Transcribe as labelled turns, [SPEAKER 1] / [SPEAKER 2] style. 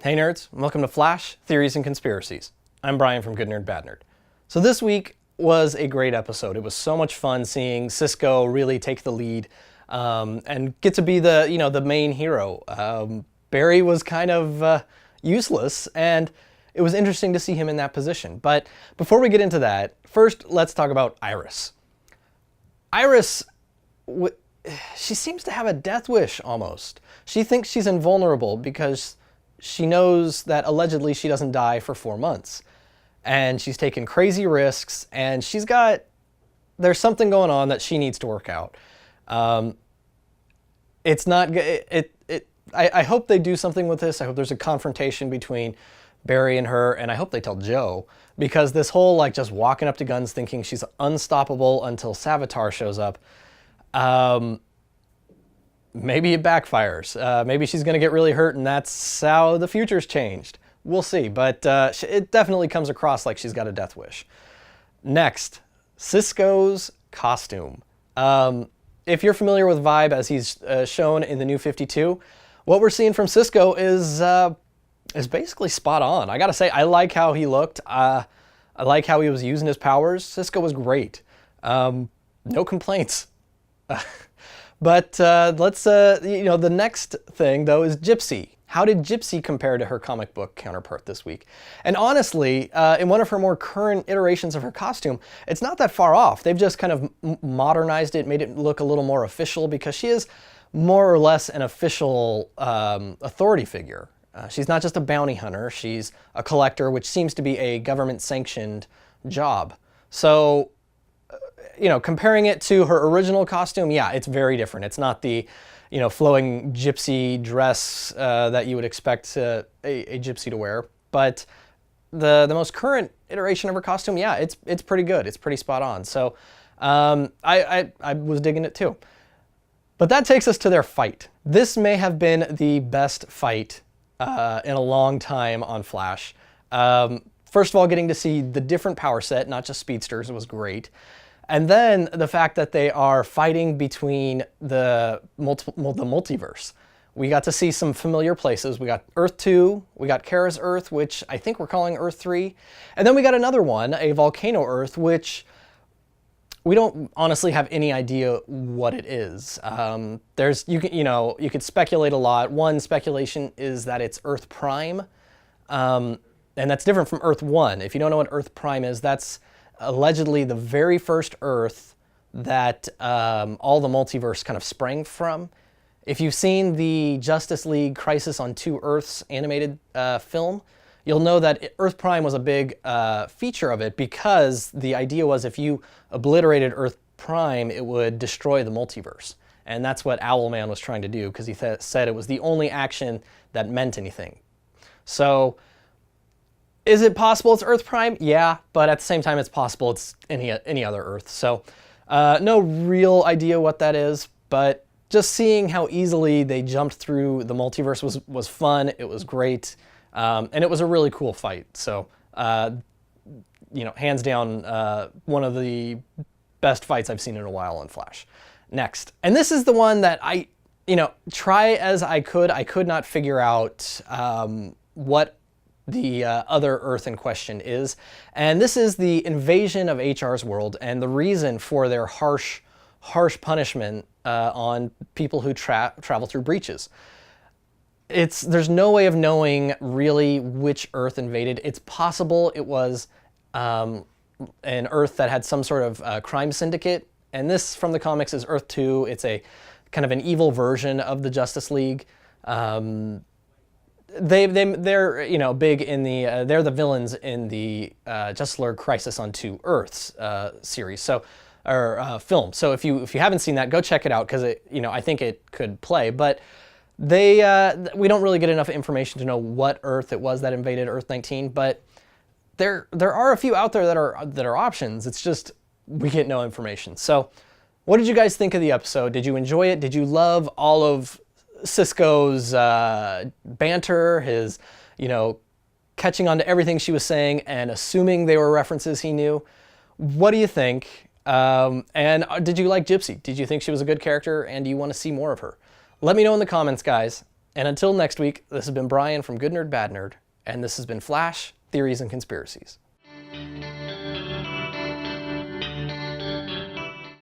[SPEAKER 1] Hey nerds, welcome to Flash, Theories and Conspiracies. I'm Brian from Good Nerd Bad Nerd. So this week was a great episode. It was so much fun seeing Cisco really take the lead and get to be the main hero. Barry was kind of useless, and it was interesting to see him in that position. But before we get into that, first let's talk about Iris. Iris, she seems to have a death wish almost. She thinks she's invulnerable because she knows that allegedly she doesn't die for 4 months. And she's taken crazy risks, and there's something going on that she needs to work out. It's not, I hope they do something with this. I hope there's a confrontation between Barry and her, and I hope they tell Joe, because this whole just walking up to guns thinking she's unstoppable until Savitar shows up, maybe it backfires. Maybe she's going to get really hurt, and that's how the future's changed. We'll see, but it definitely comes across like she's got a death wish. Next, Cisco's costume. If you're familiar with Vibe as he's shown in the New 52, what we're seeing from Cisco is basically spot on. I gotta say, I like how he looked. I like how he was using his powers. Cisco was great. No complaints. But let's, the next thing, though, is Gypsy. How did Gypsy compare to her comic book counterpart this week? And honestly, in one of her more current iterations of her costume, it's not that far off. They've just kind of modernized it, made it look a little more official, because she is more or less an official authority figure. She's not just a bounty hunter, she's a collector, which seems to be a government-sanctioned job. So, comparing it to her original costume, yeah, it's very different. It's not the, flowing gypsy dress that you would expect a gypsy to wear. But the most current iteration of her costume, yeah, it's pretty good. It's pretty spot on. So I was digging it too. But that takes us to their fight. This may have been the best fight in a long time on Flash. First of all, getting to see the different power set, not just speedsters, was great. And then the fact that they are fighting between the multiverse. We got to see some familiar places. We got Earth 2, we got Kara's Earth, which I think we're calling Earth 3. And then we got another one, a volcano Earth, which we don't honestly have any idea what it is. You could speculate a lot. One speculation is that it's Earth Prime, and that's different from Earth 1. If you don't know what Earth Prime is, that's allegedly the very first Earth that all the multiverse kind of sprang from. If you've seen the Justice League Crisis on Two Earths animated film, you'll know that Earth Prime was a big feature of it, because the idea was if you obliterated Earth Prime, it would destroy the multiverse. And that's what Owlman was trying to do, because he said it was the only action that meant anything. So, is it possible it's Earth Prime? Yeah, but at the same time, it's possible it's any other Earth. So, no real idea what that is, but just seeing how easily they jumped through the multiverse was fun. It was great, and it was a really cool fight. So, hands down, one of the best fights I've seen in a while on Flash. Next, and this is the one that I try as I could not figure out what the other Earth in question is. And this is the invasion of HR's world, and the reason for their harsh punishment on people who travel through breaches. There's no way of knowing really which Earth invaded. It's possible it was an Earth that had some sort of crime syndicate, and this from the comics is Earth 2. It's a kind of an evil version of the Justice League. They're big in the they're the villains in the Justice League Crisis on Two Earths series, film. So if you haven't seen that, go check it out, because I think it could play. But we don't really get enough information to know what Earth it was that invaded Earth 19. But there are a few out there that are options. It's just we get no information. So what did you guys think of the episode? Did you enjoy it? Did you love all of Cisco's banter, his, catching on to everything she was saying and assuming they were references he knew? What do you think? And did you like Gypsy? Did you think she was a good character, and do you want to see more of her? Let me know in the comments, guys. And until next week, this has been Brian from Good Nerd Bad Nerd, and this has been Flash, Theories, and Conspiracies.